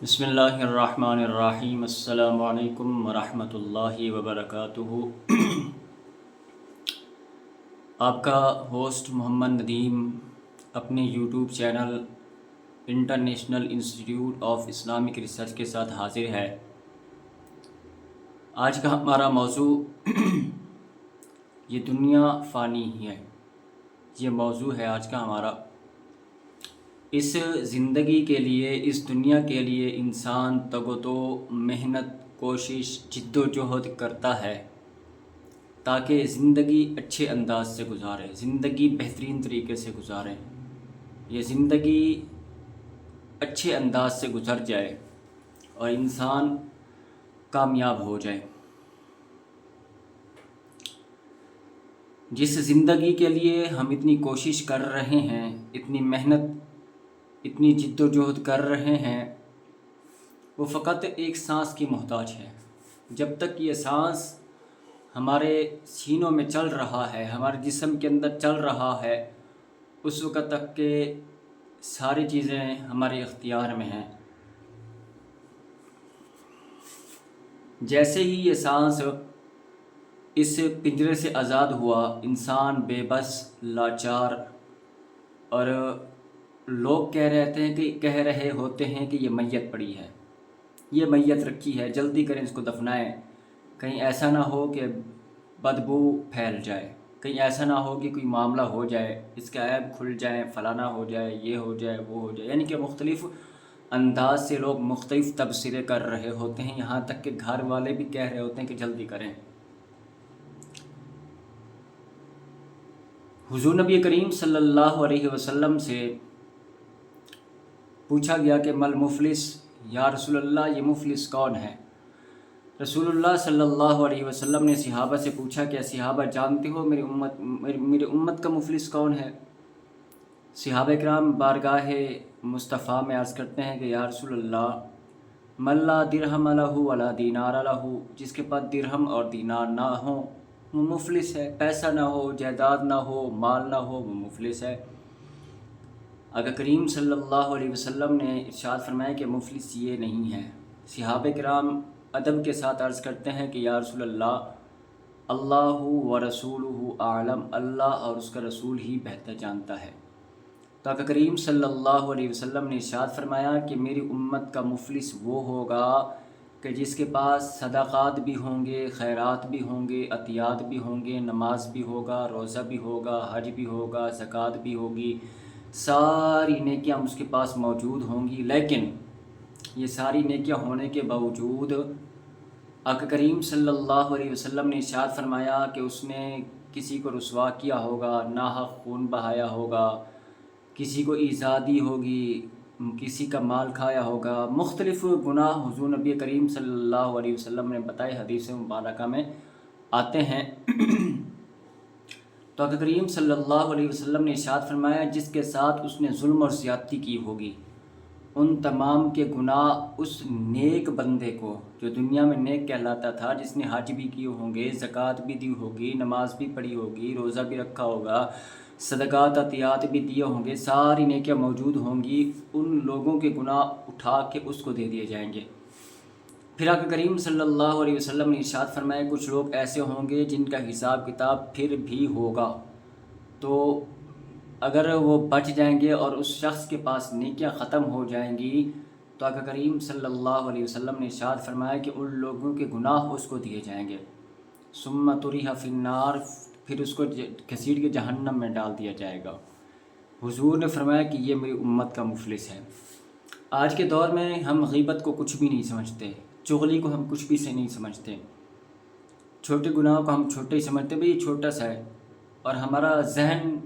بسم اللہ الرحمن الرحیم۔ السلام علیکم ورحمۃ اللہ وبرکاتہ۔ آپ کا ہوسٹ محمد ندیم اپنے YouTube channel international institute of Islamic research کے ساتھ حاضر ہے۔ آج کا ہمارا موضوع یہ دنیا فانی ہے، یہ موضوع ہے آج کا ہمارا۔ اس زندگی کے لیے، اس دنیا کے لیے انسان تگ و دو، محنت، کوشش، جد و جہد کرتا ہے تاکہ زندگی اچھے انداز سے گزارے، زندگی بہترین طریقے سے گزارے، یہ زندگی اچھے انداز سے گزر جائے اور انسان کامیاب ہو جائے۔ جس زندگی کے لیے ہم اتنی کوشش کر رہے ہیں، اتنی محنت، اتنی جد و جہد کر رہے ہیں، وہ فقط ایک سانس کی محتاج ہے۔ جب تک یہ سانس ہمارے سینوں میں چل رہا ہے، ہمارے جسم کے اندر چل رہا ہے، اس وقت تک کہ ساری چیزیں ہمارے اختیار میں ہیں۔ جیسے ہی یہ سانس اس پنجرے سے آزاد ہوا، انسان بے بس، لاچار، اور لوگ کہہ رہے ہوتے ہیں کہ یہ میت پڑی ہے، یہ میت رکھی ہے، جلدی کریں اس کو دفنائیں، کہیں ایسا نہ ہو کہ بدبو پھیل جائے، کہیں ایسا نہ ہو کہ کوئی معاملہ ہو جائے، اس کے عیب کھل جائیں، فلانا ہو جائے، یہ ہو جائے، وہ ہو جائے۔ یعنی کہ مختلف انداز سے لوگ مختلف تبصرے کر رہے ہوتے ہیں، یہاں تک کہ گھر والے بھی کہہ رہے ہوتے ہیں کہ جلدی کریں۔ حضور نبی کریم صلی اللہ علیہ وسلم سے پوچھا گیا کہ مل مفلس، یا رسول اللہ یہ مفلس کون ہے؟ رسول اللہ صلی اللہ علیہ وسلم نے صحابہ سے پوچھا کہ صحابہ جانتے ہو میری امت کا مفلس کون ہے؟ صحابہ کرام بارگاہ مصطفیٰ میں عرض کرتے ہیں کہ یا رسول اللہ، من لا درہم لہ ولا دینار لہ، جس کے پاس درہم اور دینار نہ ہوں وہ مفلس ہے، پیسہ نہ ہو، جائیداد نہ ہو، مال نہ ہو، وہ مفلس ہے۔ آقا کریم صلی اللہ علیہ وسلم نے ارشاد فرمایا کہ مفلس یہ نہیں ہے۔ صحابہ کرام ادب کے ساتھ عرض کرتے ہیں کہ یا رسول اللہ، اللہ و رسولہ اعلم، اللہ اور اس کا رسول ہی بہتر جانتا ہے۔ تو آقا کریم صلی اللہ علیہ وسلم نے ارشاد فرمایا کہ میری امت کا مفلس وہ ہوگا کہ جس کے پاس صدقات بھی ہوں گے، خیرات بھی ہوں گے، عطیات بھی ہوں گے، نماز بھی ہوگا، روزہ بھی ہوگا، حج بھی ہوگا، زکوٰۃ بھی ہوگی، ساری نیکیاں اس کے پاس موجود ہوں گی، لیکن یہ ساری نیکیاں ہونے کے باوجود آقا کریم صلی اللہ علیہ وسلم نے ارشاد فرمایا کہ اس نے کسی کو رسوا کیا ہوگا، ناحق خون بہایا ہوگا، کسی کو ایذا دی ہوگی، کسی کا مال کھایا ہوگا، مختلف گناہ حضور نبی کریم صلی اللہ علیہ وسلم نے بتائے، حدیث مبارکہ میں آتے ہیں۔ تو آقا کریم صلی اللہ علیہ وسلم نے ارشاد فرمایا جس کے ساتھ اس نے ظلم اور زیادتی کی ہوگی، ان تمام کے گناہ اس نیک بندے کو، جو دنیا میں نیک کہلاتا تھا، جس نے حج بھی کیے ہوں گے، زکوٰۃ بھی دی ہوگی، نماز بھی پڑھی ہوگی، روزہ بھی رکھا ہوگا، صدقات عطیات بھی دیے ہوں گے، ساری نیکیاں موجود ہوں گی، ان لوگوں کے گناہ اٹھا کے اس کو دے دیے جائیں گے۔ پھر آقا کریم صلی اللہ علیہ وسلم نے ارشاد فرمایا کچھ لوگ ایسے ہوں گے جن کا حساب کتاب پھر بھی ہوگا، تو اگر وہ بچ جائیں گے اور اس شخص کے پاس نیکیاں ختم ہو جائیں گی، تو آقا کریم صلی اللہ علیہ وسلم نے ارشاد فرمایا کہ ان لوگوں کے گناہ اس کو دیے جائیں گے۔ ثم طرح فی النار، پھر اس کو گھسیٹ کے جہنم میں ڈال دیا جائے گا۔ حضور نے فرمایا کہ یہ میری امت کا مفلس ہے۔ آج کے دور میں ہم غیبت کو کچھ بھی نہیں سمجھتے، چغلی کو ہم کچھ بھی سے نہیں سمجھتے، چھوٹے گناہوں کو ہم چھوٹے ہی سمجھتے، بھئی یہ چھوٹا سا ہے، اور ہمارا ذہن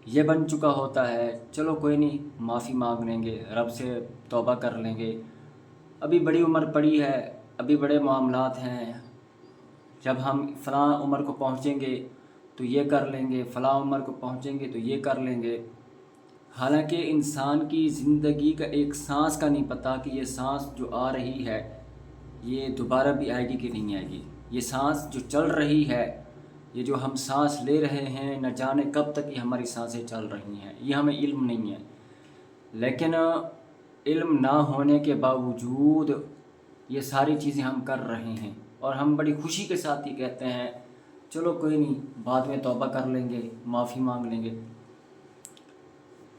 یہ بن چکا ہوتا ہے چلو کوئی نہیں، معافی مانگ لیں گے، رب سے توبہ کر لیں گے، ابھی بڑی عمر پڑی ہے، ابھی بڑے معاملات ہیں، جب ہم فلاں عمر کو پہنچیں گے تو یہ کر لیں گے، فلاں عمر کو پہنچیں گے تو یہ کر لیں گے۔ حالانکہ انسان کی زندگی کا ایک سانس کا نہیں پتہ کہ یہ سانس جو آ رہی ہے یہ دوبارہ بھی آئے گی کہ نہیں آئے گی، یہ سانس جو چل رہی ہے، یہ جو ہم سانس لے رہے ہیں، نہ جانے کب تک یہ ہماری سانسیں چل رہی ہیں، یہ ہمیں علم نہیں ہے۔ لیکن علم نہ ہونے کے باوجود یہ ساری چیزیں ہم کر رہے ہیں، اور ہم بڑی خوشی کے ساتھ ہی کہتے ہیں چلو کوئی نہیں، بعد میں توبہ کر لیں گے، معافی مانگ لیں گے۔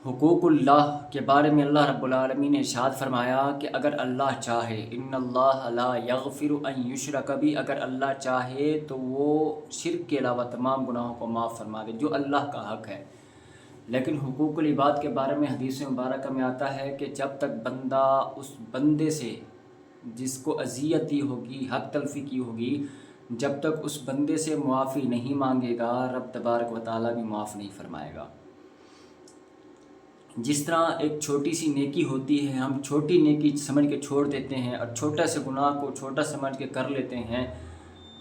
حقوق اللہ کے بارے میں اللہ رب العالمین نے ارشاد فرمایا کہ اگر اللہ چاہے، ان اللہ لا یغفر ان یشرک بہ، اگر اللہ چاہے تو وہ شرک کے علاوہ تمام گناہوں کو معاف فرما دے، جو اللہ کا حق ہے۔ لیکن حقوق العباد کے بارے میں حدیث مبارکہ میں آتا ہے کہ جب تک بندہ اس بندے سے جس کو اذیت دی ہوگی، حق تلفی کی ہوگی، جب تک اس بندے سے معافی نہیں مانگے گا، رب تبارک و تعالیٰ بھی معاف نہیں فرمائے گا۔ جس طرح ایک چھوٹی سی نیکی ہوتی ہے، ہم چھوٹی نیکی سمجھ کے چھوڑ دیتے ہیں اور چھوٹا سے گناہ کو چھوٹا سمجھ کے کر لیتے ہیں،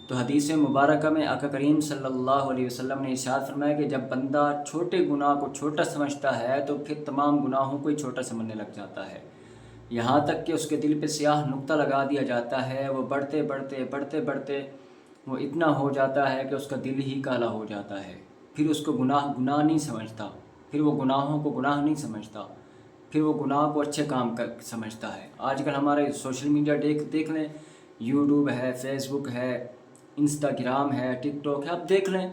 تو حدیث مبارکہ میں آقا کریم صلی اللہ علیہ وسلم نے ارشاد فرمایا کہ جب بندہ چھوٹے گناہ کو چھوٹا سمجھتا ہے تو پھر تمام گناہوں کو ہی چھوٹا سمجھنے لگ جاتا ہے، یہاں تک کہ اس کے دل پہ سیاہ نقطہ لگا دیا جاتا ہے۔ وہ بڑھتے بڑھتے وہ اتنا ہو جاتا ہے کہ اس کا دل ہی کالا ہو جاتا ہے، پھر اس کو گناہ نہیں سمجھتا، پھر وہ گناہوں کو گناہ نہیں سمجھتا، پھر وہ گناہ کو اچھے کام سمجھتا ہے۔ آج کل ہمارے سوشل میڈیا دیکھ لیں، یوٹیوب ہے، فیس بک ہے، انسٹاگرام ہے، ٹک ٹاک ہے، اب دیکھ لیں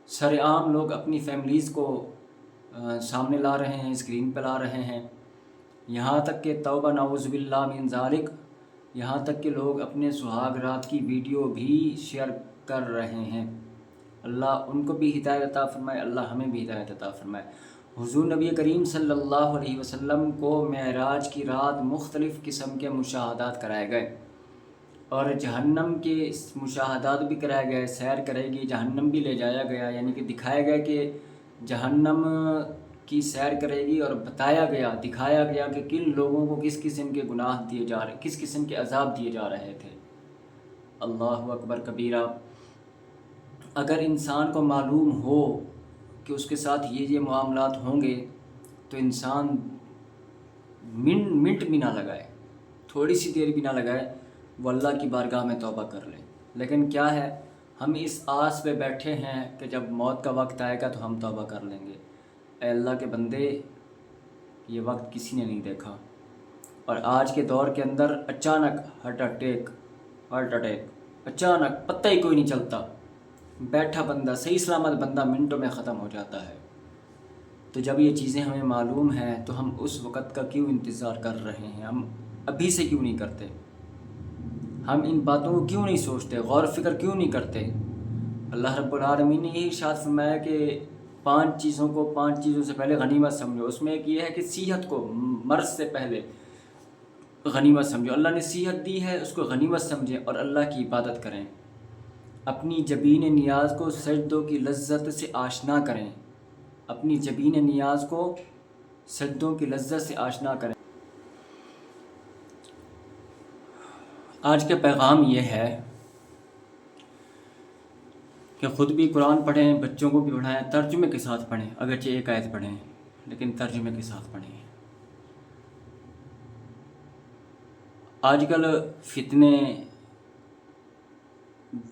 سر عام لوگ اپنی فیملیز کو سامنے لا رہے ہیں، اسکرین پہ لا رہے ہیں، یہاں تک کہ توبہ نعوذ باللہ من ذالک، یہاں تک کہ لوگ اپنے سہاگ رات کی ویڈیو بھی شیئر کر رہے ہیں۔ اللہ ان کو بھی ہدایت عطا فرمائے، اللہ ہمیں بھی ہدایت عطا فرمائے۔ حضور نبی کریم صلی اللہ علیہ وسلم کو معراج کی رات مختلف قسم کے مشاہدات کرائے گئے، اور جہنم کے مشاہدات بھی کرائے گئے، سیر کرے گی جہنم بھی لے جایا گیا، یعنی کہ دکھایا گیا کہ جہنم کی سیر کرے گی، اور دکھایا گیا کہ کن لوگوں کو کس قسم کے گناہ دیے جا رہے، کس قسم کے عذاب دیے جا رہے تھے۔ اللہ اکبر کبیرہ۔ اگر انسان کو معلوم ہو کہ اس کے ساتھ یہ معاملات ہوں گے تو انسان منٹ بھی نہ لگائے، تھوڑی سی دیر بھی نہ لگائے، وہ اللہ کی بارگاہ میں توبہ کر لے۔ لیکن کیا ہے، ہم اس آس پہ بیٹھے ہیں کہ جب موت کا وقت آئے گا تو ہم توبہ کر لیں گے۔ اے اللہ کے بندے، یہ وقت کسی نے نہیں دیکھا، اور آج کے دور کے اندر اچانک ہارٹ اٹیک، اچانک پتہ ہی کوئی نہیں چلتا، بیٹھا بندہ، صحیح سلامت بندہ منٹوں میں ختم ہو جاتا ہے۔ تو جب یہ چیزیں ہمیں معلوم ہیں تو ہم اس وقت کا کیوں انتظار کر رہے ہیں؟ ہم ابھی سے کیوں نہیں کرتے؟ ہم ان باتوں کو کیوں نہیں سوچتے؟ غور و فکر کیوں نہیں کرتے؟ اللہ رب العالمین نے یہی ارشاد فرمایا کہ 5 چیزوں سے پہلے غنیمت سمجھو۔ اس میں ایک یہ ہے کہ صحت کو مرض سے پہلے غنیمت سمجھو۔ اللہ نے صحت دی ہے، اس کو غنیمت سمجھیں اور اللہ کی عبادت کریں۔ اپنی جبین نیاز کو سجدوں کی لذت سے آشنا کریں، اپنی جبین نیاز کو سجدوں کی لذت سے آشنا کریں۔ آج کا پیغام یہ ہے کہ خود بھی قرآن پڑھیں، بچوں کو بھی پڑھائیں، ترجمے کے ساتھ پڑھیں، اگرچہ ایک آیت پڑھیں لیکن ترجمے کے ساتھ پڑھیں۔ آج کل فتنے،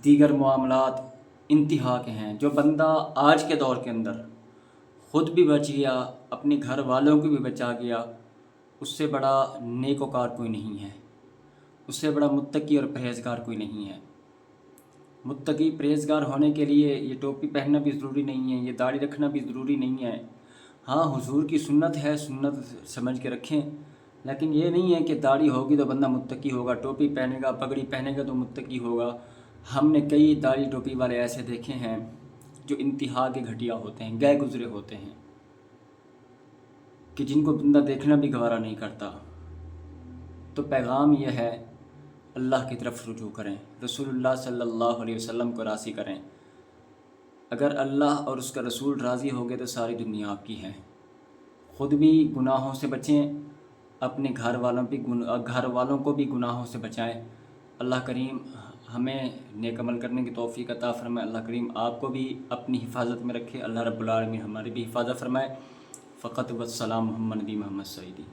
دیگر معاملات انتہا کے ہیں۔ جو بندہ آج کے دور کے اندر خود بھی بچ گیا، اپنے گھر والوں کو بھی بچا گیا، اس سے بڑا نیکوکار کوئی نہیں ہے، اس سے بڑا متقی اور پرہیزگار کوئی نہیں ہے۔ متقی پرہیزگار ہونے کے لیے یہ ٹوپی پہننا بھی ضروری نہیں ہے، یہ داڑھی رکھنا بھی ضروری نہیں ہے۔ ہاں، حضور کی سنت ہے، سنت سمجھ کے رکھیں، لیکن یہ نہیں ہے کہ داڑھی ہوگی تو بندہ متقی ہوگا، ٹوپی پہنے گا، پگڑی پہنے گا تو متقی ہوگا۔ ہم نے کئی داڑھی ٹوپی والے ایسے دیکھے ہیں جو انتہا کے گھٹیا ہوتے ہیں، گئے گزرے ہوتے ہیں، کہ جن کو بندہ دیکھنا بھی گوارا نہیں کرتا۔ تو پیغام یہ ہے، اللہ کی طرف رجوع کریں، رسول اللہ صلی اللہ علیہ وسلم کو راضی کریں۔ اگر اللہ اور اس کا رسول راضی ہو گئے تو ساری دنیا آپ کی ہے۔ خود بھی گناہوں سے بچیں، اپنے گھر والوں کو بھی گناہوں سے بچائیں۔ اللہ کریم ہمیں نیک عمل کرنے کی توفیق عطا فرمائے۔ اللہ کریم آپ کو بھی اپنی حفاظت میں رکھے۔ اللہ رب العالمین ہماری بھی حفاظت فرمائے۔ فقط والسلام محمد نبی محمد سعیدی۔